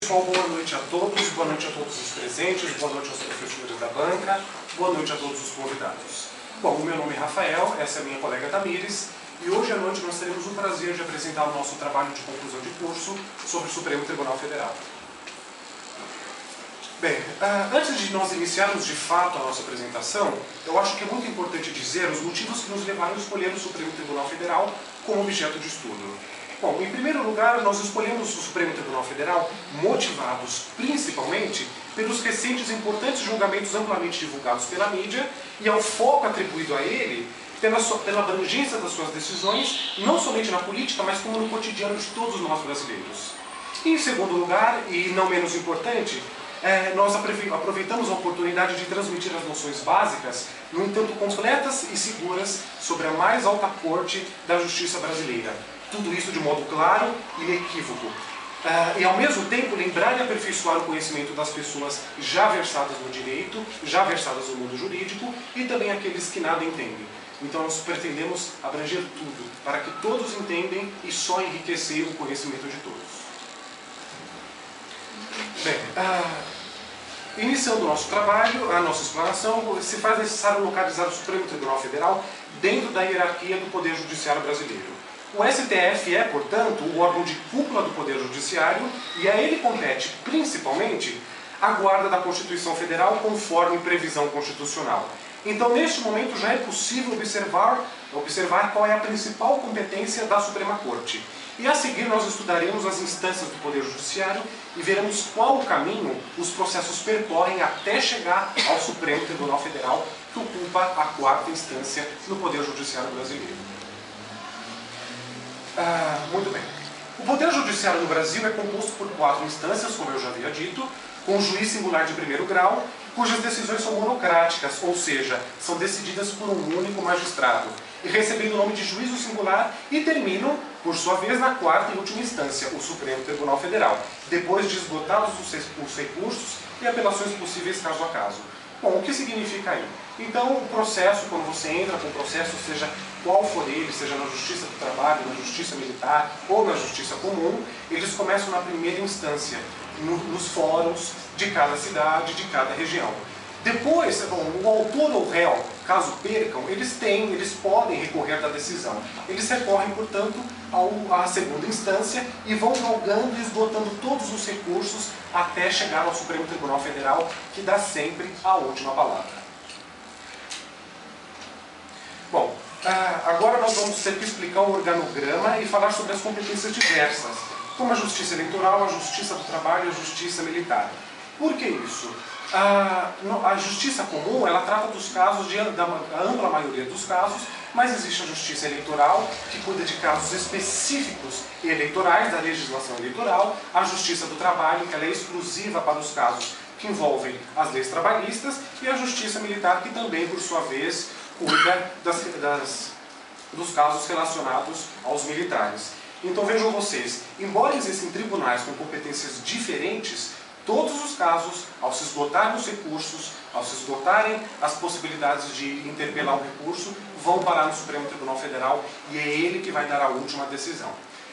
Pessoal, boa noite a todos os presentes, boa noite aos professores da banca, boa noite a todos os convidados. Bom, o meu nome é Rafael, essa é a minha colega Tamires, e hoje à noite nós teremos o prazer de apresentar o nosso trabalho de conclusão de curso sobre o Supremo Tribunal Federal. Bem, antes de nós iniciarmos de fato a nossa apresentação, eu acho que é muito importante dizer os motivos que nos levaram a escolher o Supremo Tribunal Federal como objeto de estudo. Bom, em primeiro lugar, nós escolhemos o Supremo Tribunal Federal motivados principalmente pelos recentes e importantes julgamentos amplamente divulgados pela mídia e ao foco atribuído a ele pela abrangência das suas decisões, não somente na política, mas como no cotidiano de todos nós brasileiros. E, em segundo lugar, e não menos importante, nós aproveitamos a oportunidade de transmitir as noções básicas, no entanto completas e seguras, sobre a mais alta corte da justiça brasileira. Tudo isso de modo claro e inequívoco. E ao mesmo tempo lembrar e aperfeiçoar o conhecimento das pessoas já versadas no direito, já versadas no mundo jurídico e também aqueles que nada entendem. Então nós pretendemos abranger tudo, para que todos entendam e só enriquecer o conhecimento de todos. Bem, iniciando o nosso trabalho, a nossa explanação, se faz necessário localizar o Supremo Tribunal Federal dentro da hierarquia do Poder Judiciário brasileiro. O STF é, portanto, o órgão de cúpula do Poder Judiciário e a ele compete, principalmente, a guarda da Constituição Federal conforme previsão constitucional. Então, neste momento, já é possível observar qual é a principal competência da Suprema Corte. E a seguir nós estudaremos as instâncias do Poder Judiciário e veremos qual o caminho os processos percorrem até chegar ao Supremo Tribunal Federal, que ocupa a quarta instância no Poder Judiciário brasileiro. Muito bem. O Poder Judiciário no Brasil é composto por 4 instâncias, como eu já havia dito, com juiz singular de primeiro grau, cujas decisões são monocráticas, ou seja, são decididas por um único magistrado, e recebendo o nome de juízo singular e terminam, por sua vez, na quarta e última instância, o Supremo Tribunal Federal, depois de esgotados os recursos e apelações possíveis caso a caso. Bom, o que significa aí? Então, o processo, quando você entra com o processo, seja qual for ele, seja na Justiça do Trabalho, na Justiça Militar ou na Justiça Comum, eles começam na primeira instância, nos fóruns de cada cidade, de cada região. Depois, o autor ou réu, caso percam, eles podem recorrer da decisão. Eles recorrem, portanto, à segunda instância e vão galgando e esgotando todos os recursos até chegar ao Supremo Tribunal Federal, que dá sempre a última palavra. Bom, agora nós vamos ter que explicar o organograma e falar sobre as competências diversas, como a Justiça Eleitoral, a Justiça do Trabalho e a Justiça Militar. Por que isso? A Justiça Comum, ela trata dos casos, da ampla maioria dos casos, mas existe a Justiça Eleitoral, que cuida de casos específicos e eleitorais, da legislação eleitoral, a Justiça do Trabalho, que ela é exclusiva para os casos que envolvem as leis trabalhistas, e a Justiça Militar, que também, por sua vez, cuida dos casos relacionados aos militares. Então vejam vocês, embora existem tribunais com competências diferentes, todos os casos, ao se esgotarem os recursos, ao se esgotarem as possibilidades de interpelar um recurso, vão parar no Supremo Tribunal Federal e é ele que vai dar a última decisão.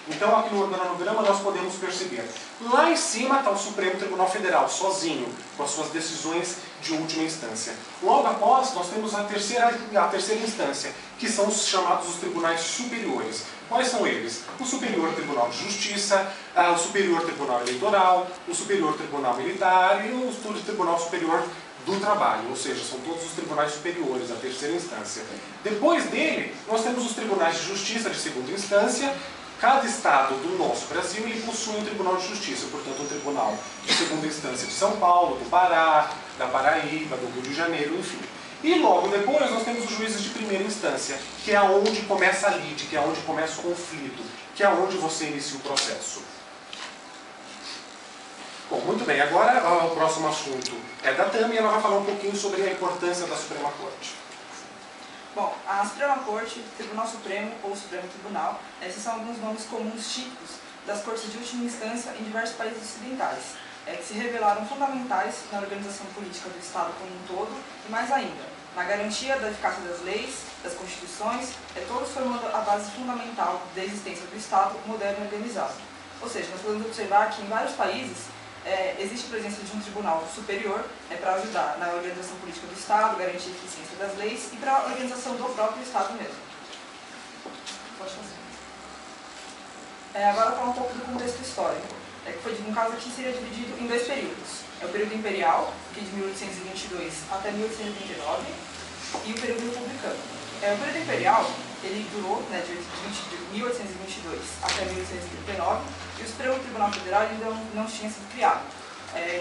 Então aqui no organograma nós podemos perceber, lá em cima está o Supremo Tribunal Federal, sozinho, com as suas decisões de última instância. Logo após, nós temos a terceira instância, que são os chamados os tribunais superiores. Quais são eles? O Superior Tribunal de Justiça, o Superior Tribunal Eleitoral, o Superior Tribunal Militar e o Tribunal Superior do Trabalho, ou seja, são todos os tribunais superiores, a terceira instância. Depois dele, nós temos os tribunais de justiça de segunda instância. Cada estado do nosso Brasil ele possui um tribunal de justiça, portanto um tribunal de segunda instância de São Paulo, do Pará, da Paraíba, do Rio de Janeiro, enfim. E logo depois nós temos os juízes de primeira instância, que é onde começa a lide, que é onde começa o conflito, que é onde você inicia o processo. Bom, muito bem, agora o próximo assunto é da Tami e ela vai falar um pouquinho sobre a importância da Suprema Corte. Bom, a Suprema Corte, Tribunal Supremo ou Supremo Tribunal, esses são alguns nomes comuns típicos das cortes de última instância em diversos países ocidentais, que se revelaram fundamentais na organização política do Estado como um todo e mais ainda, na garantia da eficácia das leis, das constituições, todos formando a base fundamental da existência do Estado moderno e organizado. Ou seja, nós podemos observar que em vários países existe a presença de um tribunal superior para ajudar na organização política do Estado, garantir a eficiência das leis e para a organização do próprio Estado mesmo. Pode fazer. Agora falar um pouco do contexto histórico. Que foi um caso aqui seria dividido em dois períodos. É o período imperial, que é de 1822 até 1889, e o período republicano. O período imperial, ele durou de 1822 até 1839, e o Supremo Tribunal Federal ainda não tinha sido criado.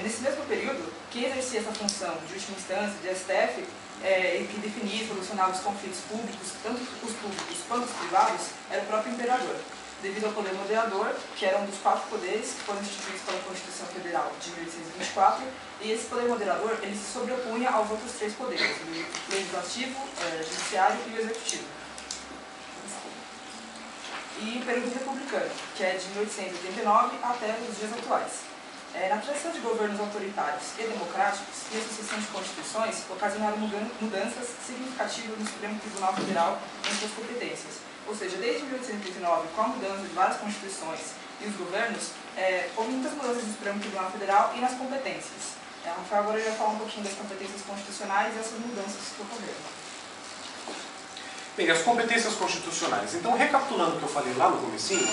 Nesse mesmo período, quem exercia essa função de última instância, de STF, que definia e solucionava os conflitos públicos, tanto os públicos quanto os privados, era o próprio imperador. Devido ao poder moderador, que era um dos 4 poderes que foram instituídos pela Constituição Federal de 1824, e esse poder moderador ele se sobrepunha aos outros 3 poderes, o legislativo, judiciário e o executivo. E o período republicano, que é de 1889 até os dias atuais. Na transição de governos autoritários e democráticos e a sucessão de constituições ocasionaram mudanças significativas no Supremo Tribunal Federal em suas competências. Ou seja, desde 1889, com a mudança de várias constituições e os governos, houve muitas mudanças no Supremo Tribunal Federal e nas competências. Rafael agora vai falar um pouquinho das competências constitucionais e essas mudanças que ocorreram. Bem, as competências constitucionais. Então, recapitulando o que eu falei lá no comecinho,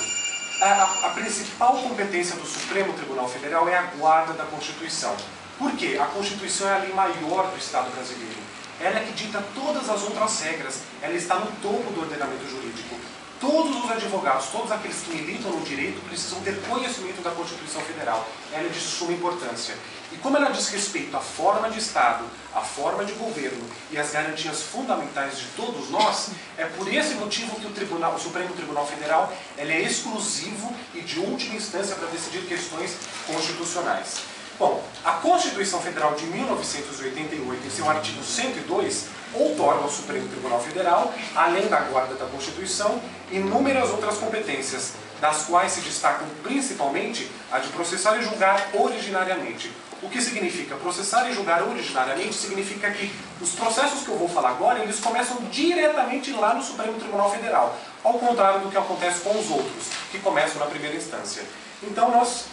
a principal competência do Supremo Tribunal Federal é a guarda da Constituição. Por quê? A Constituição é a lei maior do Estado brasileiro. Ela é que dita todas as outras regras. Ela está no topo do ordenamento jurídico. Todos os advogados, todos aqueles que militam no direito, precisam ter conhecimento da Constituição Federal. Ela é de suma importância. E como ela diz respeito à forma de Estado, à forma de governo e às garantias fundamentais de todos nós, é por esse motivo que o Supremo Tribunal Federal ele é exclusivo e de última instância para decidir questões constitucionais. Bom, a Constituição Federal de 1988, em seu artigo 102, outorga ao Supremo Tribunal Federal, além da guarda da Constituição, inúmeras outras competências, das quais se destacam principalmente a de processar e julgar originariamente. O que significa? Processar e julgar originariamente significa que os processos que eu vou falar agora, eles começam diretamente lá no Supremo Tribunal Federal, ao contrário do que acontece com os outros, que começam na primeira instância. Então nós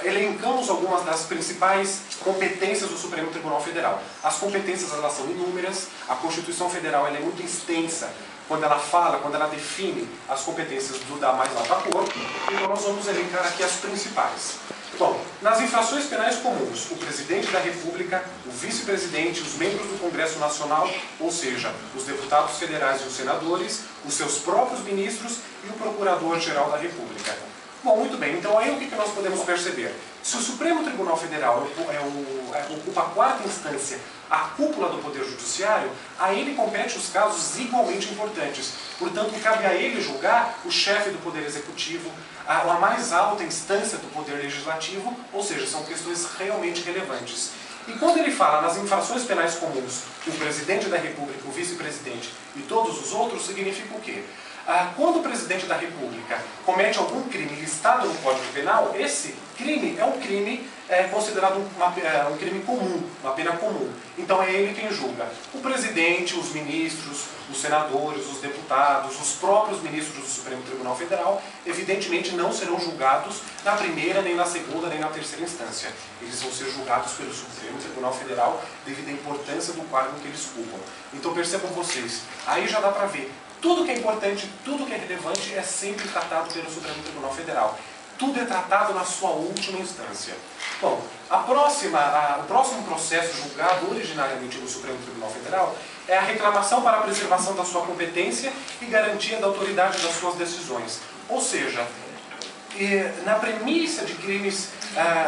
elencamos algumas das principais competências do Supremo Tribunal Federal. As competências elas são inúmeras, a Constituição Federal ela é muito extensa quando ela fala, quando ela define as competências da mais alta corte, então nós vamos elencar aqui as principais. Bom, nas infrações penais comuns, o Presidente da República, o Vice-Presidente, os membros do Congresso Nacional, ou seja, os deputados federais e os senadores, os seus próprios ministros e o Procurador-Geral da República. Bom, muito bem, então aí o que nós podemos perceber? Se o Supremo Tribunal Federal ocupa a 4ª instância, a cúpula do Poder Judiciário, a ele compete os casos igualmente importantes. Portanto, cabe a ele julgar o chefe do Poder Executivo, a mais alta instância do Poder Legislativo, ou seja, são questões realmente relevantes. E quando ele fala nas infrações penais comuns, o Presidente da República, o Vice-Presidente e todos os outros, significa o quê? Quando o Presidente da República comete algum crime listado no Código Penal, esse crime é um crime considerado um crime comum, uma pena comum. Então é ele quem julga. O Presidente, os ministros, os senadores, os deputados, os próprios ministros do Supremo Tribunal Federal, evidentemente não serão julgados na primeira, nem na segunda, nem na terceira instância. Eles vão ser julgados pelo Supremo Tribunal Federal devido à importância do cargo que eles ocupam. Então percebam vocês, aí já dá para ver. Tudo que é importante, tudo que é relevante é sempre tratado pelo Supremo Tribunal Federal. Tudo é tratado na sua última instância. Bom, o próximo processo julgado originariamente no Supremo Tribunal Federal é a reclamação para a preservação da sua competência e garantia da autoridade das suas decisões. Ou seja, na premissa de crimes,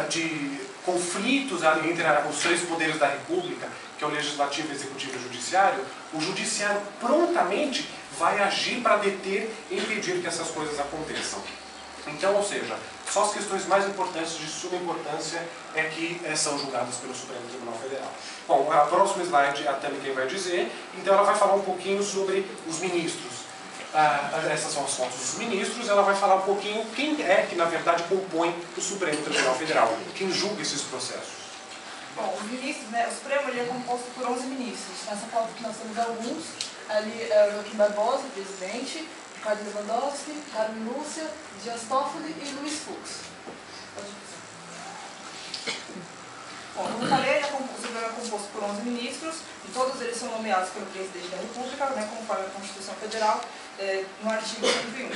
de conflitos entre os 3 poderes da República, que é o Legislativo, Executivo e Judiciário, o Judiciário prontamente vai agir para deter e impedir que essas coisas aconteçam. Então, ou seja, só as questões mais importantes, de suma importância, é que são julgadas pelo Supremo Tribunal Federal. Bom, a próxima slide a Tami quem vai dizer, então ela vai falar um pouquinho sobre os ministros. Essas são as fotos dos ministros, ela vai falar um pouquinho quem é que, na verdade, compõe o Supremo Tribunal Federal, quem julga esses processos. Bom, os ministros, o Supremo ele é composto por 11 ministros. Nessa foto que nós temos alguns, ali é o Joaquim Barbosa, presidente, Ricardo Lewandowski, Carmen Lúcia, Dias Toffoli e Luiz Fux. ministros, e todos eles são nomeados pelo Presidente da República, né, conforme a Constituição Federal, no artigo 101.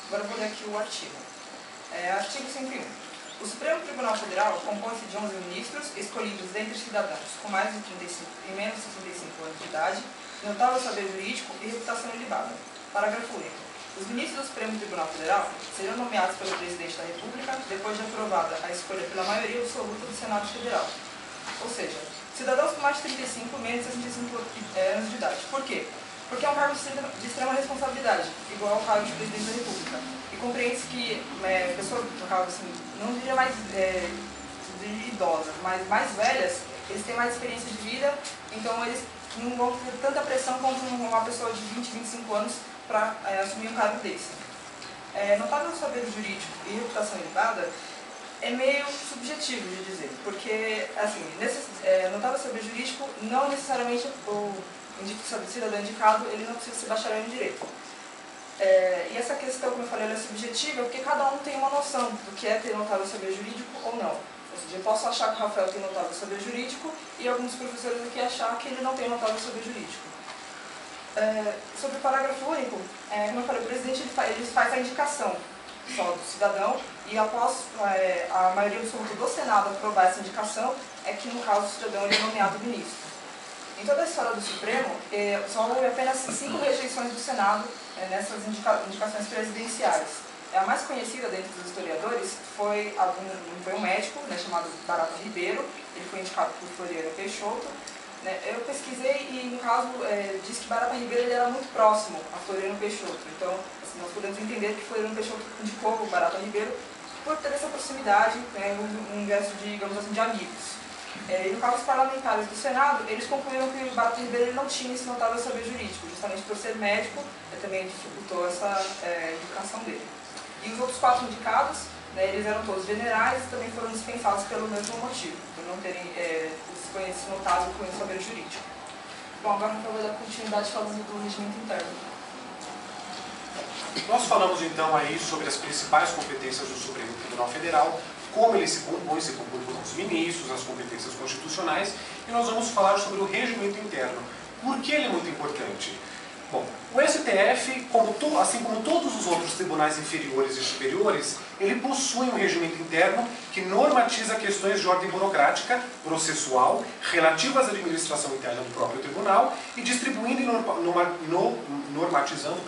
Agora eu vou ler aqui o artigo. Artigo 101. O Supremo Tribunal Federal compõe-se de 11 ministros, escolhidos dentre cidadãos com mais de 35 e menos de 65 anos de idade, notável saber jurídico e reputação ilibada. Parágrafo único. Os ministros do Supremo Tribunal Federal serão nomeados pelo Presidente da República depois de aprovada a escolha pela maioria absoluta do Senado Federal. Ou seja, cidadãos com mais de 35 e menos de 65 anos de idade. Por quê? Porque é um cargo de extrema responsabilidade, igual ao cargo de Presidente da República. E compreende-se que pessoas, no caso, assim, não diria mais idosas, mas mais velhas, eles têm mais experiência de vida, então eles não vão ter tanta pressão quanto uma pessoa de 20, 25 anos para assumir um cargo desse. Notável saber jurídico e reputação ilibada é meio subjetivo de dizer, porque, assim, notável saber jurídico não necessariamente o cidadão indicado, ele não precisa ser bacharel em direito. E essa questão, como eu falei, ela é subjetiva porque cada um tem uma noção do que é ter notável saber jurídico ou não. Ou seja, eu posso achar que o Rafael tem notável saber jurídico e alguns professores aqui achar que ele não tem notável saber jurídico. Sobre o parágrafo único, como eu falei, o presidente ele faz a indicação só do cidadão e após a maioria absoluta do Senado aprovar essa indicação, é que no caso o cidadão ele é nomeado ministro. Em toda a história do Supremo, só houve apenas 5 rejeições do Senado nessas indicações presidenciais. A mais conhecida dentre os historiadores foi um médico, né, chamado Barata Ribeiro. Ele foi indicado por Floriano Peixoto. Eu pesquisei e, no caso, diz que Barata Ribeiro ele era muito próximo a Floriano Peixoto. Então, assim, nós podemos entender que Floriano Peixoto indicou o Barata Ribeiro por ter essa proximidade, um gesto de, digamos assim, de amigos. E no caso, os parlamentares do Senado, eles concluíram que o Barata Ribeiro ele não tinha esse notável saber jurídico, justamente por ser médico, também dificultou essa indicação dele. E os outros 4 indicados, eles eram todos generais e também foram dispensados pelo mesmo motivo, por não terem esse notável saber jurídico. Bom, agora eu vou dar continuidade falando do regimento interno. Nós falamos então aí sobre as principais competências do Supremo Tribunal Federal, como ele se compõe por os ministros, as competências constitucionais, e nós vamos falar sobre o regimento interno. Por que ele é muito importante? Bom, o STF, assim como todos os outros tribunais inferiores e superiores, ele possui um regimento interno que normatiza questões de ordem burocrática, processual, relativas à administração interna do próprio tribunal e distribuindo e normatizando,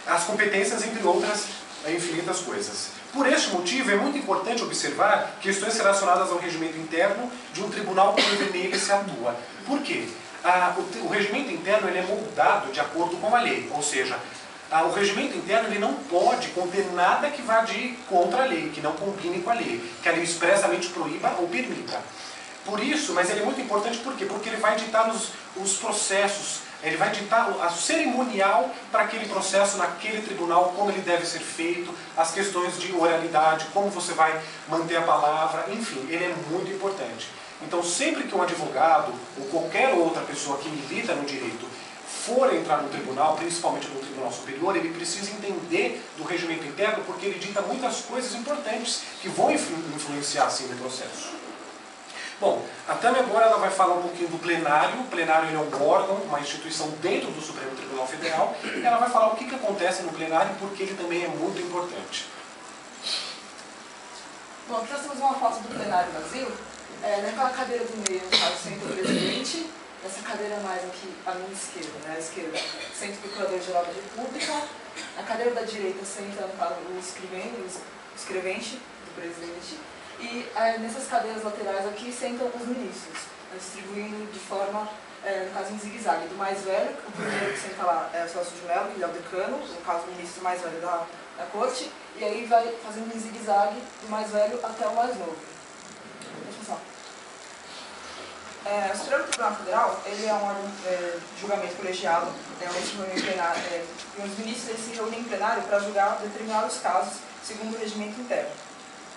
as competências entre outras infinitas coisas. Por este motivo, é muito importante observar questões relacionadas ao regimento interno de um tribunal como nele se atua. Por quê? O regimento interno ele é moldado de acordo com a lei, ou seja, o regimento interno ele não pode conter nada que vá de contra a lei, que não combine com a lei, que a lei expressamente proíba ou permita. Por isso, mas ele é muito importante por quê? Porque ele vai ditar os processos, ele vai ditar o cerimonial para aquele processo naquele tribunal, como ele deve ser feito, as questões de oralidade, como você vai manter a palavra, enfim, ele é muito importante. Então, sempre que um advogado ou qualquer outra pessoa que milita no direito for entrar no tribunal, principalmente no Tribunal Superior, ele precisa entender do regimento interno, porque ele dita muitas coisas importantes que vão influenciar assim no processo. Bom, a Tami agora ela vai falar um pouquinho do plenário. O plenário ele é um órgão, uma instituição dentro do Supremo Tribunal Federal, e ela vai falar o que acontece no plenário, porque ele também é muito importante. Bom, aqui nós temos uma foto do plenário vazio. Naquela cadeira do meio, no caso, senta o presidente. Nessa cadeira mais aqui, à minha esquerda, à esquerda, senta o Procurador-Geral da República. Na cadeira da direita, senta, no caso, o escrevente do presidente. E nessas cadeiras laterais aqui, sentam os ministros, distribuindo de forma, no caso, em zigue-zague. Do mais velho, o primeiro que senta lá é o Celso de Mello, que ele é o decano, no caso, o ministro mais velho da corte. E aí vai fazendo em zigue-zague do mais velho até o mais novo. O Supremo Tribunal Federal ele é um órgão de julgamento colegiado, e os ministros eles se reúnem em plenário para julgar determinados casos segundo o regimento interno.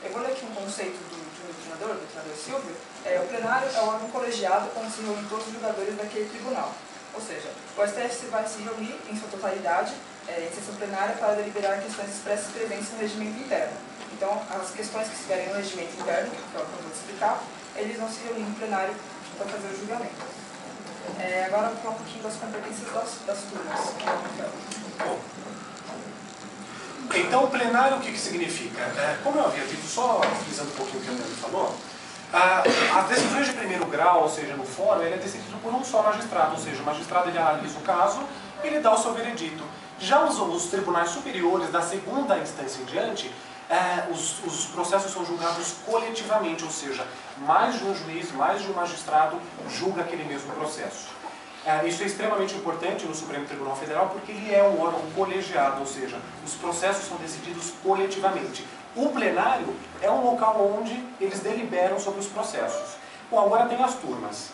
Eu vou ler aqui um conceito do tribunador Silvio. O plenário é um órgão colegiado onde se reúnem todos os julgadores daquele tribunal. Ou seja, o STF vai se reunir em sua totalidade em sessão plenária para deliberar questões expressas presentes no regimento interno. Então, as questões que estiverem no regimento interno, que é o que eu vou explicar, eles vão se reunir em plenário para fazer o julgamento. Agora vou falar um pouquinho das competências das turmas. Bom, então, o plenário, o que significa? Como eu havia dito, só frisando um pouquinho o que a Dani falou, as decisões de primeiro grau, ou seja, no fórum, ele é decidido por um só magistrado, ou seja, o magistrado ele analisa o caso e ele dá o seu veredito. Já os tribunais superiores, da segunda instância em diante, os processos são julgados coletivamente, ou seja, mais de um juiz, mais de um magistrado julga aquele mesmo processo. Isso é extremamente importante no Supremo Tribunal Federal porque ele é um órgão colegiado, ou seja, os processos são decididos coletivamente. O plenário é um local onde eles deliberam sobre os processos. Bom, agora tem as turmas.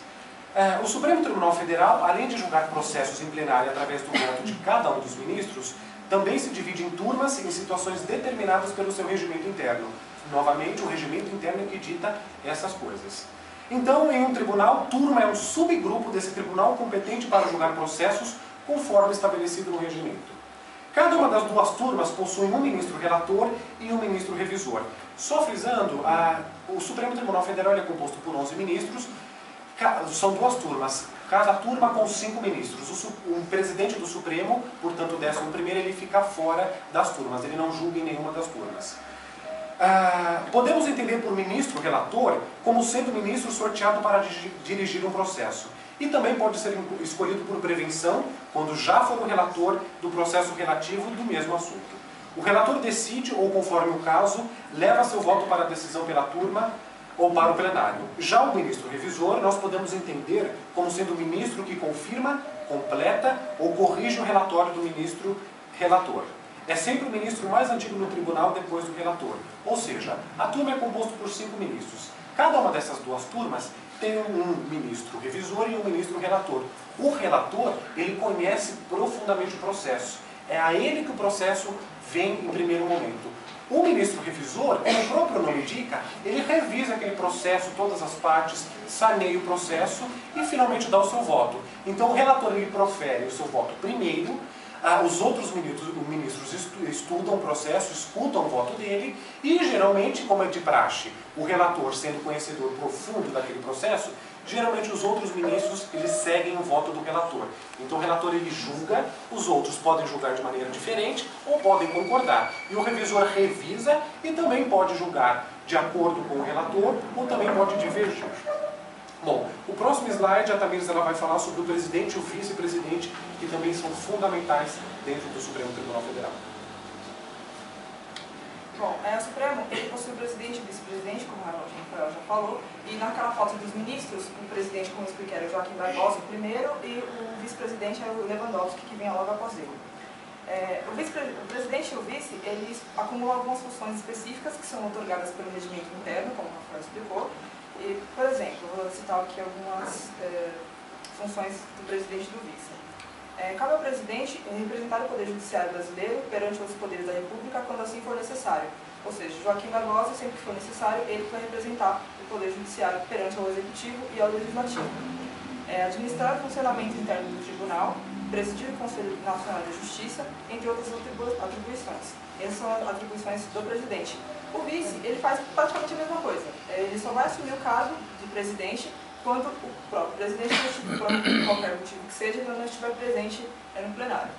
O Supremo Tribunal Federal, além de julgar processos em plenário através do voto de cada um dos ministros, também se divide em turmas em situações determinadas pelo seu regimento interno. Novamente, o regimento interno é que dita essas coisas. Então, em um tribunal, turma é um subgrupo desse tribunal competente para julgar processos conforme estabelecido no regimento. Cada uma das duas turmas possui um ministro relator e um ministro revisor. Só frisando, o Supremo Tribunal Federal é composto por 11 ministros, são duas turmas, cada turma com 5 ministros. O presidente do Supremo, portanto o 11º, ele fica fora das turmas, ele não julga em nenhuma das turmas. Podemos entender por ministro relator como sendo ministro sorteado para dirigir um processo. E também pode ser escolhido por prevenção, quando já for o relator do processo relativo do mesmo assunto. O relator decide, ou conforme o caso, leva seu voto para a decisão pela turma ou para o plenário. Já o ministro revisor, nós podemos entender como sendo o ministro que confirma, completa ou corrige o relatório do ministro relator. É sempre o ministro mais antigo no tribunal depois do relator. Ou seja, a turma é composta por 5 ministros. Cada uma dessas duas turmas tem um ministro revisor e um ministro relator. O relator, ele conhece profundamente o processo. É a ele que o processo vem em primeiro momento. O ministro revisor, como o próprio nome indica, ele revisa aquele processo, todas as partes, saneia o processo e finalmente dá o seu voto. Então o relator ele profere o seu voto primeiro, os outros ministros estudam o processo, escutam o voto dele e geralmente, como é de praxe, o relator sendo conhecedor profundo daquele processo, geralmente os outros ministros eles seguem o voto do relator. Então o relator ele julga, os outros podem julgar de maneira diferente ou podem concordar. E o revisor revisa e também pode julgar de acordo com o relator ou também pode divergir. Bom, o próximo slide, a Tamires ela vai falar sobre o presidente e o vice-presidente, que também são fundamentais dentro do Supremo Tribunal Federal. Bom, o Supremo ele possui o presidente e o vice-presidente, como a Rafael já falou, e naquela foto dos ministros, o presidente, como eu expliquei, era o Joaquim Barbosa, o primeiro, e o vice-presidente é o Lewandowski, que vem logo após ele. O presidente e o vice, eles acumulam algumas funções específicas que são otorgadas pelo regimento interno, como o Rafael explicou. E, por exemplo, vou citar aqui algumas funções do presidente e do vice. Cabe ao presidente representar o Poder Judiciário brasileiro perante os poderes da República quando assim for necessário. Ou seja, Joaquim Barbosa, sempre que for necessário, ele vai representar o Poder Judiciário perante ao Executivo e ao Legislativo. Administrar o funcionamento interno do Tribunal, presidir o Conselho Nacional de Justiça, entre outras atribuições. Essas são as atribuições do presidente. O vice, ele faz praticamente a mesma coisa. Ele só vai assumir o cargo de presidente quando o próprio presidente, por qualquer motivo que seja, não estiver presente no plenário.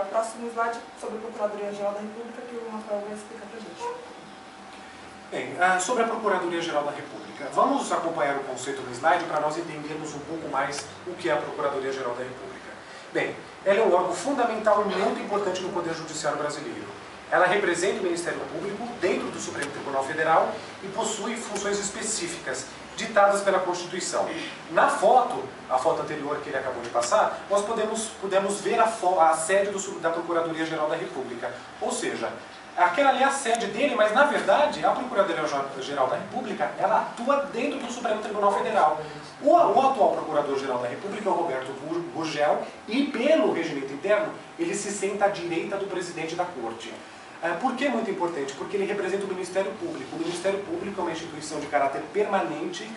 O próximo slide sobre a Procuradoria-Geral da República, que o Rafael vai explicar para a gente. Bem, sobre a Procuradoria-Geral da República. Vamos acompanhar o conceito no slide para nós entendermos um pouco mais o que é a Procuradoria-Geral da República. Bem, ela é um órgão fundamental e muito importante no Poder Judiciário brasileiro. Ela representa o Ministério Público dentro do Supremo Tribunal Federal e possui funções específicas ditadas pela Constituição. Na foto, a foto anterior que ele acabou de passar, nós pudemos ver a sede da Procuradoria-Geral da República. Ou seja, aquela ali é a sede dele, mas na verdade a Procuradoria-Geral da República ela atua dentro do Supremo Tribunal Federal. O atual Procurador-Geral da República é o Roberto Gurgel e pelo regimento interno ele se senta à direita do presidente da Corte. Por que é muito importante? Porque ele representa o Ministério Público. O Ministério Público é uma instituição de caráter permanente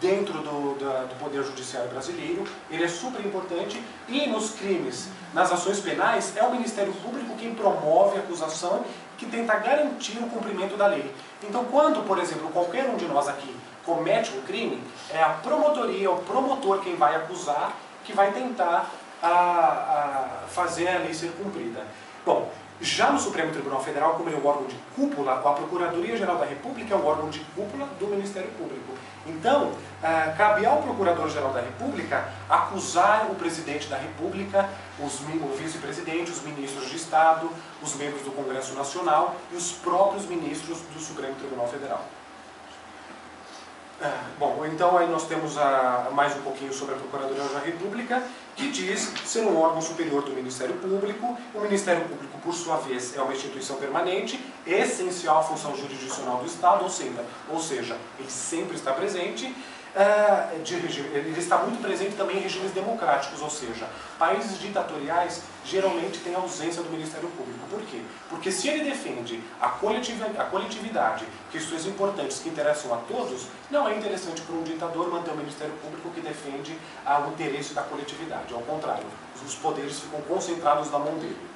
dentro do Poder Judiciário brasileiro. Ele é super importante e nos crimes, nas ações penais, é o Ministério Público quem promove a acusação que tenta garantir o cumprimento da lei. Então, quando, por exemplo, qualquer um de nós aqui comete um crime, é a promotoria, o promotor quem vai acusar, que vai tentar fazer a lei ser cumprida. Bom, já no Supremo Tribunal Federal, como ele é um órgão de cúpula, a Procuradoria-Geral da República é um órgão de cúpula do Ministério Público. Então, cabe ao Procurador-Geral da República acusar o Presidente da República, o Vice-Presidente, os Ministros de Estado, os membros do Congresso Nacional e os próprios Ministros do Supremo Tribunal Federal. Bom, então aí nós temos mais um pouquinho sobre a Procuradoria da República, que diz ser um órgão superior do Ministério Público. O Ministério Público, por sua vez, é uma instituição permanente, essencial à função jurisdicional do Estado, ou seja, ele sempre está presente. Ele está muito presente também em regimes democráticos, ou seja, países ditatoriais geralmente têm ausência do Ministério Público. Por quê? Porque se ele defende a coletividade, questões importantes que interessam a todos, não é interessante para um ditador manter o Ministério Público que defende o interesse da coletividade. Ao contrário, os poderes ficam concentrados na mão dele.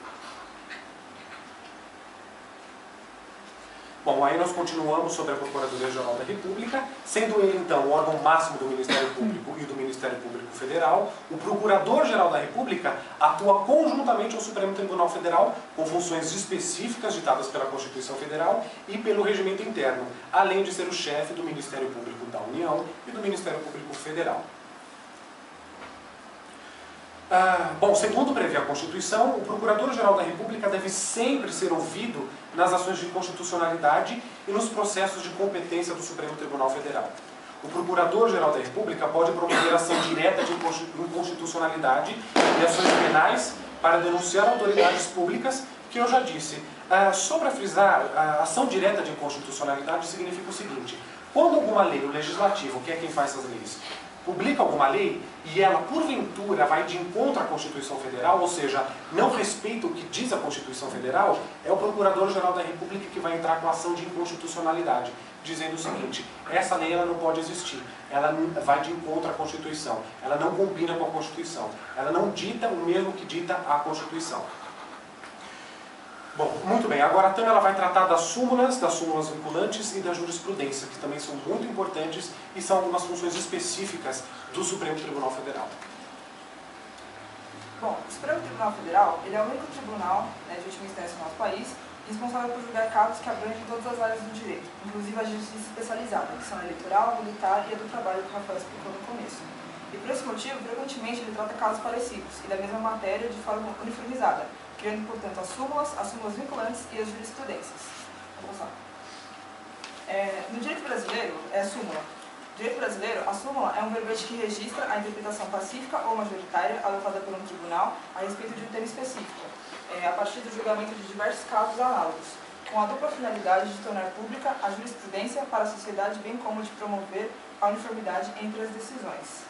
Bom, aí nós continuamos sobre a Procuradoria-Geral da República, sendo ele, então, o órgão máximo do Ministério Público e do Ministério Público Federal. O Procurador-Geral da República atua conjuntamente ao Supremo Tribunal Federal, com funções específicas ditadas pela Constituição Federal e pelo regimento interno, além de ser o chefe do Ministério Público da União e do Ministério Público Federal. Bom, segundo prevê a Constituição, o Procurador-Geral da República deve sempre ser ouvido nas ações de constitucionalidade e nos processos de competência do Supremo Tribunal Federal. O Procurador-Geral da República pode promover ação direta de inconstitucionalidade e ações penais para denunciar autoridades públicas, que eu já disse. Só para frisar, a ação direta de inconstitucionalidade significa o seguinte: quando alguma lei, o legislativo, que é quem faz essas leis, publica alguma lei e ela, porventura, vai de encontro à Constituição Federal, ou seja, não respeita o que diz a Constituição Federal, é o Procurador-Geral da República que vai entrar com a ação de inconstitucionalidade, dizendo o seguinte: essa lei ela não pode existir, ela vai de encontro à Constituição, ela não combina com a Constituição, ela não dita o mesmo que dita a Constituição. Bom, muito bem, agora a TAM ela vai tratar das súmulas vinculantes e da jurisprudência, que também são muito importantes e são algumas funções específicas do Supremo Tribunal Federal. Bom, o Supremo Tribunal Federal ele é o único tribunal, de última instância no nosso país, responsável por julgar casos que abrangem todas as áreas do direito, inclusive a justiça especializada, que são a eleitoral, militar e a do trabalho, que o Rafael explicou no começo. E por esse motivo, frequentemente ele trata casos parecidos e da mesma matéria de forma uniformizada, criando, portanto, as súmulas vinculantes e as jurisprudências. Vamos lá. No direito brasileiro, é a súmula. No direito brasileiro, a súmula é um verbete que registra a interpretação pacífica ou majoritária adotada por um tribunal a respeito de um tema específico, a partir do julgamento de diversos casos análogos, com a dupla finalidade de tornar pública a jurisprudência para a sociedade, bem como de promover a uniformidade entre as decisões.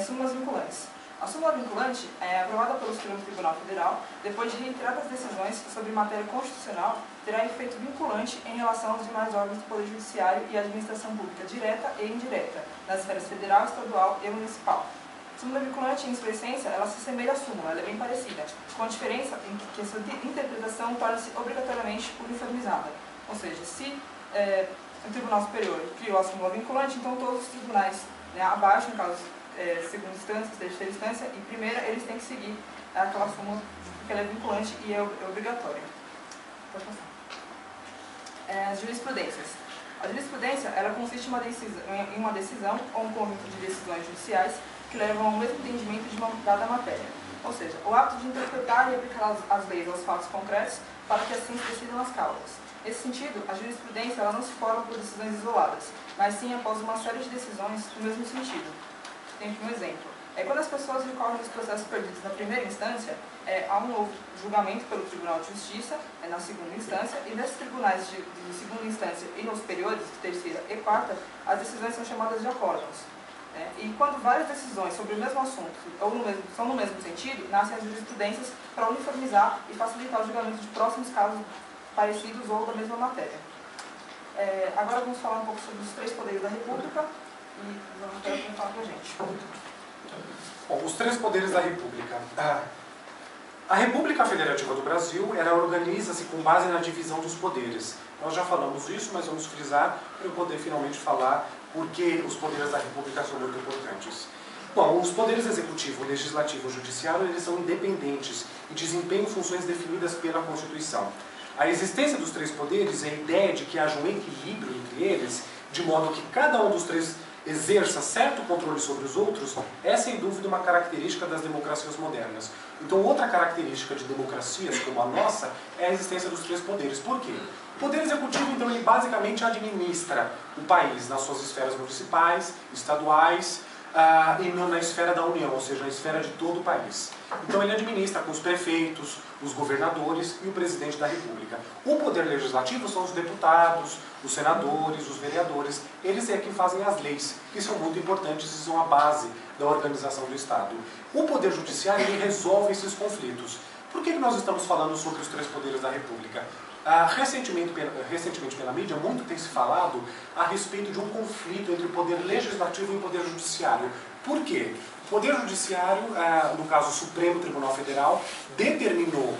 Súmulas vinculantes. A súmula vinculante é aprovada pelo Supremo Tribunal Federal depois de reiteradas decisões sobre matéria constitucional, terá efeito vinculante em relação aos demais órgãos do Poder Judiciário e administração pública direta e indireta, nas esferas federal, estadual e municipal. A súmula vinculante, em sua essência, ela se assemelha à súmula, ela é bem parecida, com a diferença em que a sua interpretação torna-se obrigatoriamente uniformizada. Ou seja, se o Tribunal Superior criou a súmula vinculante, então todos os tribunais abaixo, no caso, segunda instância, terceira instância e primeira, eles têm que seguir aquela súmula, porque ela é vinculante e é obrigatória. Pode passar. As jurisprudências. A jurisprudência, ela consiste em uma decisão ou um conjunto de decisões judiciais que levam ao mesmo entendimento de uma dada matéria. Ou seja, o ato de interpretar e aplicar as leis aos fatos concretos para que assim se decidam as causas. Nesse sentido, a jurisprudência ela não se forma por decisões isoladas, mas sim após uma série de decisões no mesmo sentido. Tem um exemplo. Quando as pessoas recorrem dos processos perdidos na primeira instância, há um novo julgamento pelo Tribunal de Justiça, na segunda instância, e nesses tribunais de segunda instância e nos superiores, de terceira e quarta, as decisões são chamadas de acórdãos. E quando várias decisões sobre o mesmo assunto são no mesmo sentido, nascem as jurisprudências para uniformizar e facilitar o julgamento de próximos casos parecidos ou da mesma matéria. Agora vamos falar um pouco sobre os três poderes da República. E vamos ter que falar com a gente. Bom, os três poderes da República. A República Federativa do Brasil, ela organiza-se com base na divisão dos poderes. Nós já falamos isso, mas vamos frisar para eu poder finalmente falar porque os poderes da República são muito importantes. Bom, os poderes executivo, legislativo e judiciário, eles são independentes e desempenham funções definidas pela Constituição. A existência dos três poderes é a ideia de que haja um equilíbrio entre eles, de modo que cada um dos três exerça certo controle sobre os outros, é sem dúvida uma característica das democracias modernas. Então, outra característica de democracias como a nossa é a existência dos três poderes. Por quê? O poder executivo, então, ele basicamente administra o país nas suas esferas municipais, estaduais, e na esfera da União, ou seja, na esfera de todo o país. Então ele administra com os prefeitos, os governadores e o presidente da República. O poder legislativo são os deputados, os senadores, os vereadores. Eles é que fazem as leis, que são muito importantes e são a base da organização do Estado. O poder judiciário ele resolve esses conflitos. Por que nós estamos falando sobre os três poderes da República? Recentemente pela mídia, muito tem se falado a respeito de um conflito entre o poder legislativo e o poder judiciário. Por quê? O poder judiciário, no caso o Supremo Tribunal Federal, determinou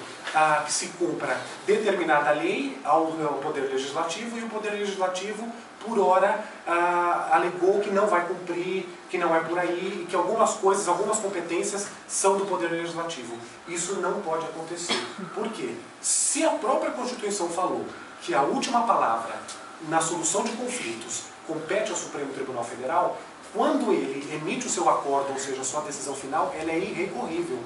que se cumpra determinada lei ao poder legislativo e o poder legislativo, por hora, alegou que não vai cumprir, que não é por aí, e que algumas coisas, algumas competências são do poder legislativo. Isso não pode acontecer. Por quê? Se a própria Constituição falou que a última palavra na solução de conflitos compete ao Supremo Tribunal Federal, quando ele emite o seu acordo, ou seja, a sua decisão final, ela é irrecorrível.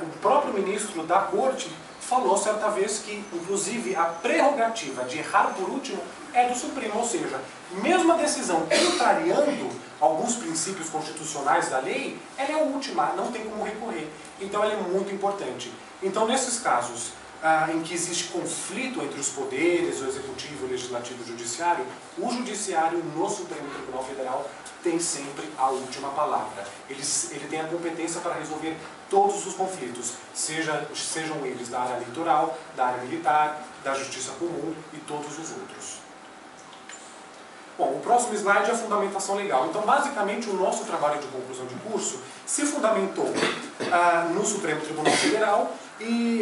O próprio ministro da Corte falou certa vez que, inclusive, a prerrogativa de errar por último é do Supremo, ou seja, mesmo a decisão contrariando alguns princípios constitucionais da lei, ela é a última, não tem como recorrer. Então ela é muito importante. Então, nesses casos em que existe conflito entre os poderes, o executivo, o legislativo e o judiciário, o judiciário no Supremo Tribunal Federal tem sempre a última palavra. Ele tem a competência para resolver todos os conflitos, sejam eles da área eleitoral, da área militar, da justiça comum e todos os outros. Bom, o próximo slide é a fundamentação legal. Então, basicamente, o nosso trabalho de conclusão de curso se fundamentou no Supremo Tribunal Federal e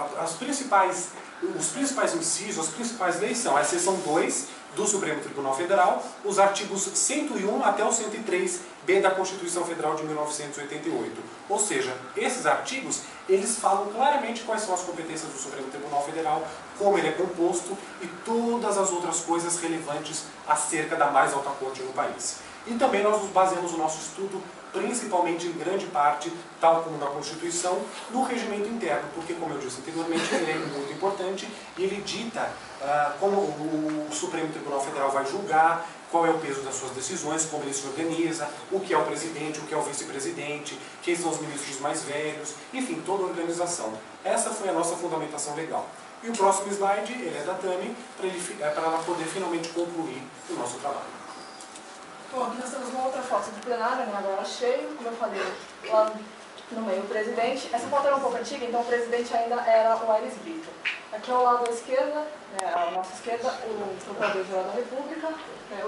os principais incisos, as principais leis são a seção 2 do Supremo Tribunal Federal, os artigos 101 até o 103b da Constituição Federal de 1988. Ou seja, esses artigos, eles falam claramente quais são as competências do Supremo Tribunal Federal, como ele é composto e todas as outras coisas relevantes acerca da mais alta corte no país. E também nós nos baseamos o nosso estudo, principalmente em grande parte, tal como na Constituição, no regimento interno, porque, como eu disse anteriormente, ele é muito importante e ele dita como o Supremo Tribunal Federal vai julgar, qual é o peso das suas decisões, como ele se organiza, o que é o presidente, o que é o vice-presidente, quem são os ministros mais velhos, enfim, toda a organização. Essa foi a nossa fundamentação legal. E o próximo slide, ele é da Tami, para ela poder finalmente concluir o nosso trabalho. Bom, aqui nós temos uma outra foto do plenário, né, agora cheio, como eu falei, lá no meio o presidente. Essa foto era um pouco antiga, então o presidente ainda era o Aires Brito. Aqui ao lado à esquerda, à nossa esquerda, o Procurador-Geral da República,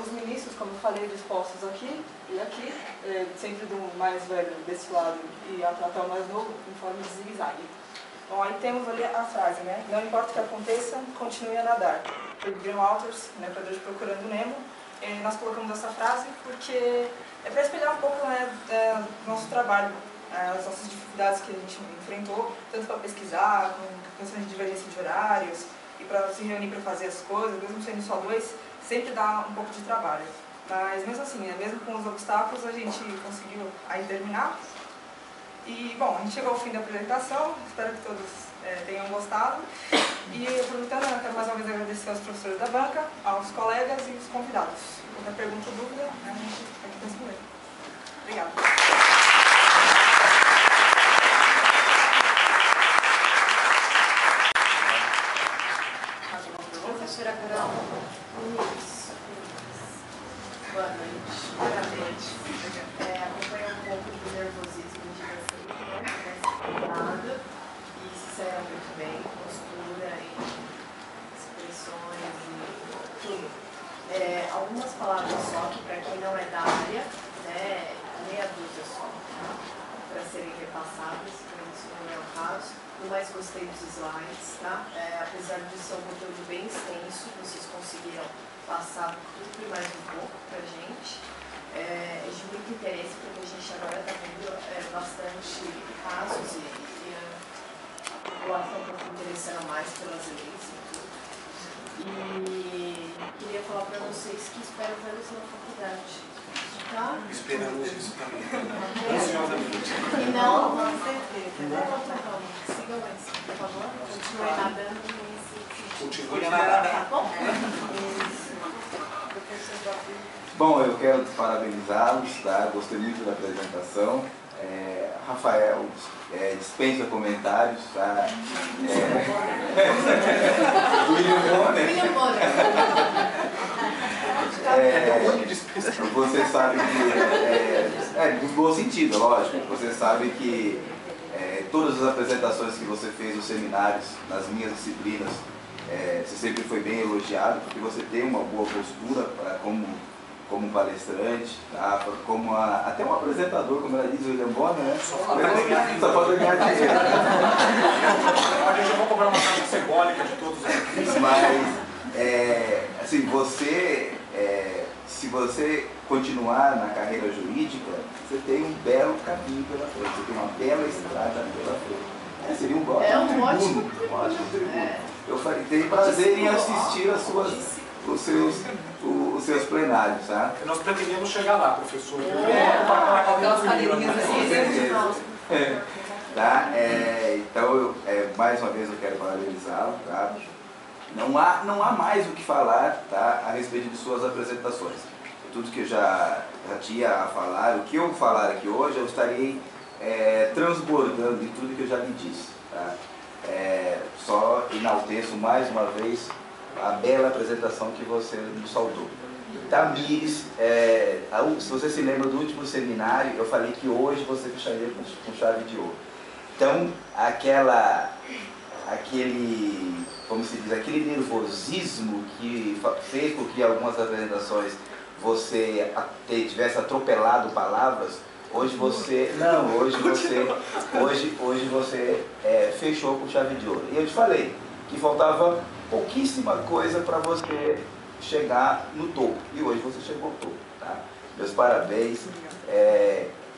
os ministros, como eu falei, dispostos aqui e aqui, sempre do mais velho desse lado e até o mais novo, em forma de zigue-zague. Bom, aí temos ali a frase, né? Não importa o que aconteça, continue a nadar. Por Graham Authors, criador de Procurando Nemo. Nós colocamos essa frase porque é para espelhar um pouco, né, do nosso trabalho, as nossas dificuldades que a gente enfrentou, tanto para pesquisar, com questões de divergência de horários, e para se reunir para fazer as coisas, mesmo sendo só dois, sempre dá um pouco de trabalho. Mas mesmo assim, mesmo com os obstáculos, a gente conseguiu aí terminar. E, bom, a gente chegou ao fim da apresentação, espero que todos tenham gostado. E, aproveitando, eu quero mais uma vez agradecer aos professores da banca, aos colegas e aos convidados. Qualquer pergunta ou dúvida, a gente está aqui para responder. Obrigada. Professora Grão, boa noite, parabéns. Acompanha um pouco do nervosismo de vocês, né? E se saiu muito bem, postura e expressões e tudo. Algumas palavras só que para quem não é da área, né, meia dúzia só, para serem repassadas, mas isso não é o caso. No mais gostei dos slides, tá? Apesar de ser um conteúdo bem extenso, vocês conseguiram passar tudo e mais um pouco para a gente. É de muito interesse, porque a gente agora está vendo bastante casos e a população está se interessando mais pelas leis e tudo. E queria falar para vocês que espero vê-los na faculdade. Tá? Esperamos isso também. Ansiosamente. E não, com certeza. Sigam mais, por favor. Continuem nadando nesse. Continue a nadar. Tá bom? Bom, eu quero parabenizá-los, tá? Gostei muito da apresentação. Rafael, dispensa comentários, tá? William você sabe que, no bom sentido, lógico, você sabe que todas as apresentações que você fez nos seminários, nas minhas disciplinas, você sempre foi bem elogiado, porque você tem uma boa postura como palestrante, tá? Até um apresentador, como ela diz, o William Bonner, né? Só pode ganhar dinheiro. A gente vai cobrar uma taxa simbólica de todos aqui. Mas, assim, se você continuar na carreira jurídica, você tem um belo caminho pela frente, você tem uma bela estrada pela frente. Seria um ótimo tribuno. Eu tenho prazer em assistir os seus plenários, tá? Nós pretendemos chegar lá, professor. Aquelas cadeirinhas assim. Tá? Então, mais uma vez eu quero parabenizá-lo, tá? Não há mais o que falar, tá, a respeito de suas apresentações. Tudo que eu já tinha a falar, o que eu falar aqui hoje, eu estarei transbordando de tudo que eu já lhe disse. Tá? Só enalteço mais uma vez a bela apresentação que você nos saudou. Tamires, se você se lembra do último seminário, eu falei que hoje você fecharia com chave de ouro. Então, aquele nervosismo que fez com que algumas apresentações você tivesse atropelado palavras, hoje você fechou com chave de ouro. E eu te falei que faltava pouquíssima coisa para você chegar no topo. E hoje você chegou ao topo. Tá? Meus parabéns.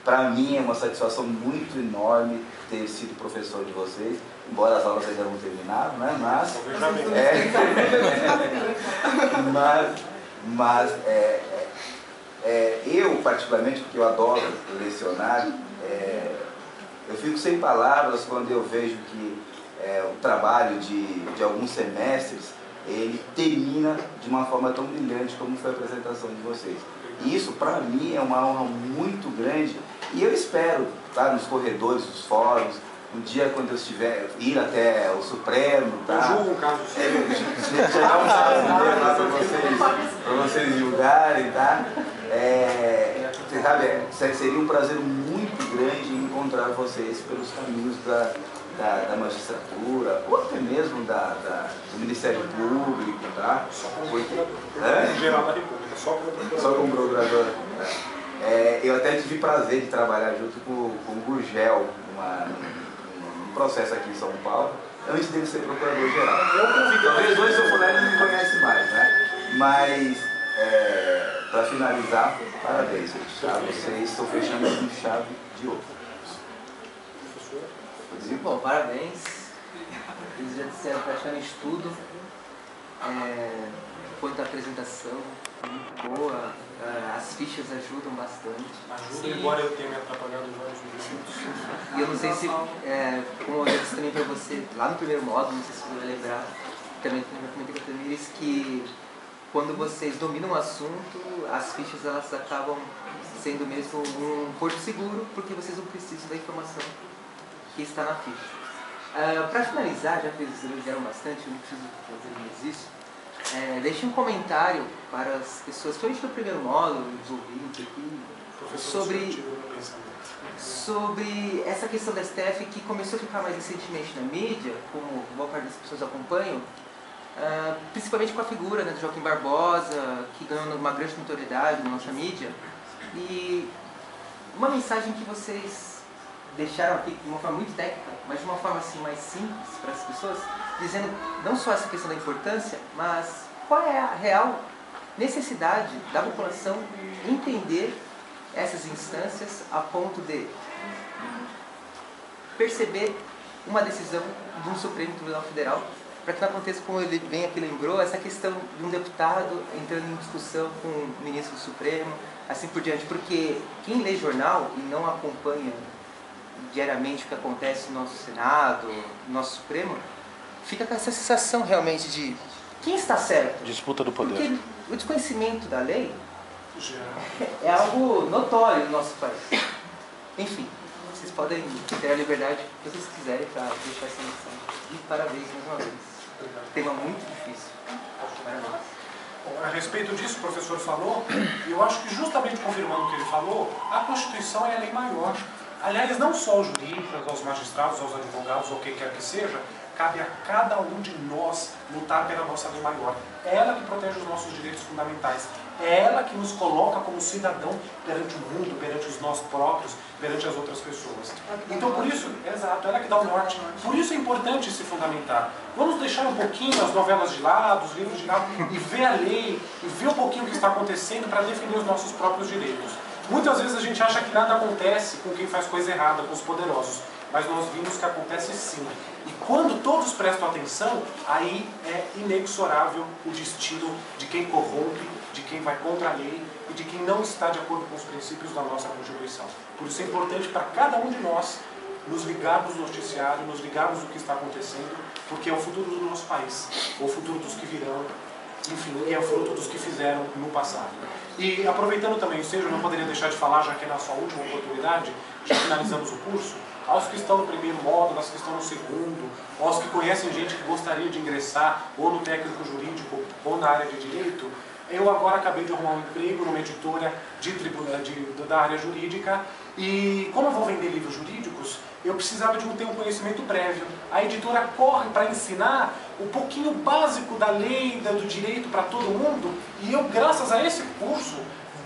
Para mim é uma satisfação muito enorme ter sido professor de vocês, embora as aulas ainda não terminaram, né? Mas eu, particularmente, porque eu adoro lecionar, eu fico sem palavras quando eu vejo que o trabalho de alguns semestres, ele termina de uma forma tão brilhante como foi a apresentação de vocês. E isso, para mim, é uma honra muito grande, e eu espero, tá, nos corredores dos fóruns, um dia quando eu estiver, ir até o Supremo, tá? Eu julgo um caso chegar um caso lá para vocês julgarem, tá? Você sabe, seria um prazer muito grande encontrar vocês pelos caminhos da magistratura, ou até mesmo do Ministério Público, tá? Só como procurador. Geral da República, só como procurador. Só como procurador. Eu até tive prazer de trabalhar junto com o Gurgel, num processo aqui em São Paulo, antes dele ser procurador-geral. Talvez hoje, se eu for lá, ele não me conhece mais, né? Mas, para finalizar, parabéns, tá? Vocês estão fechando com chave de ouro. Bom, parabéns. Eles já disseram praticamente tudo. Quanto à apresentação, muito boa. As fichas ajudam bastante. Ajuda, embora eu tenha me atrapalhado em vários momentos. E eu não sei se, como eu disse também para você, lá no primeiro módulo, não sei se você vai lembrar, também comentei com a Tamires, que quando vocês dominam o assunto, as fichas elas acabam sendo mesmo um porto seguro, porque vocês não precisam da informação que está na ficha. Para finalizar, já que eles elogiaram bastante, eu não preciso fazer mais isso, deixe um comentário para as pessoas, principalmente no primeiro módulo, os ouvintes aqui, sobre essa questão da STF que começou a ficar mais recentemente na mídia, como boa parte das pessoas acompanham, principalmente com a figura, né, do Joaquim Barbosa, que ganhou uma grande notoriedade na nossa mídia, e uma mensagem que vocês deixaram aqui de uma forma muito técnica, mas de uma forma assim mais simples para as pessoas, dizendo não só essa questão da importância, mas qual é a real necessidade da população entender essas instâncias a ponto de perceber uma decisão de um Supremo Tribunal Federal, para que não aconteça, como ele bem aqui lembrou, essa questão de um deputado entrando em discussão com o ministro do Supremo, assim por diante, porque quem lê jornal e não acompanha diariamente o que acontece no nosso Senado, no nosso Supremo, fica com essa sensação realmente de quem está certo. Disputa do poder. Porque o desconhecimento da lei é algo notório no nosso país. Enfim, vocês podem ter a liberdade que vocês quiserem para deixar essa mensagem. E parabéns mais uma vez. Tema muito difícil. Parabéns. Bom, a respeito disso, o professor falou, e eu acho que justamente confirmando o que ele falou, a Constituição é a lei maior. Aliás, não só aos juristas, aos magistrados, aos advogados, ou quem quer que seja, cabe a cada um de nós lutar pela nossa lei maior. É ela que protege os nossos direitos fundamentais. É ela que nos coloca como cidadão perante o mundo, perante os nós próprios, perante as outras pessoas. Então, por isso, exato, ela que dá o norte. Por isso é importante se fundamentar. Vamos deixar um pouquinho as novelas de lado, os livros de lado, e ver a lei, e ver um pouquinho o que está acontecendo para defender os nossos próprios direitos. Muitas vezes a gente acha que nada acontece com quem faz coisa errada, com os poderosos. Mas nós vimos que acontece sim. E quando todos prestam atenção, aí é inexorável o destino de quem corrompe, de quem vai contra a lei e de quem não está de acordo com os princípios da nossa Constituição. Por isso é importante para cada um de nós nos ligarmos no noticiário, nos ligarmos no que está acontecendo, porque é o futuro do nosso país, o futuro dos que virão, enfim, é o fruto dos que fizeram no passado. E aproveitando também o seja, eu não poderia deixar de falar, já que é na sua última oportunidade, já finalizamos o curso, aos que estão no primeiro módulo, aos que estão no segundo, aos que conhecem gente que gostaria de ingressar ou no técnico jurídico ou na área de direito, eu agora acabei de arrumar um emprego numa editora da área jurídica e como eu vou vender livros jurídicos, eu precisava de ter um conhecimento prévio. A editora corre para ensinar o pouquinho básico da lei, do direito para todo mundo e eu, graças a esse curso,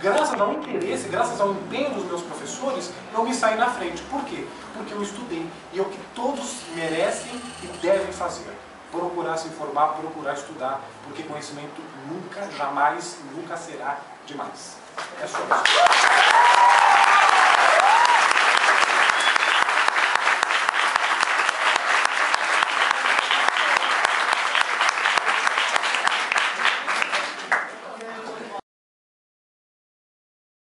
graças ao interesse, graças ao empenho dos meus professores, eu me saí na frente. Por quê? Porque eu estudei. E é o que todos merecem e devem fazer. Procurar se informar, procurar estudar, porque conhecimento nunca, jamais, nunca será demais. É só isso.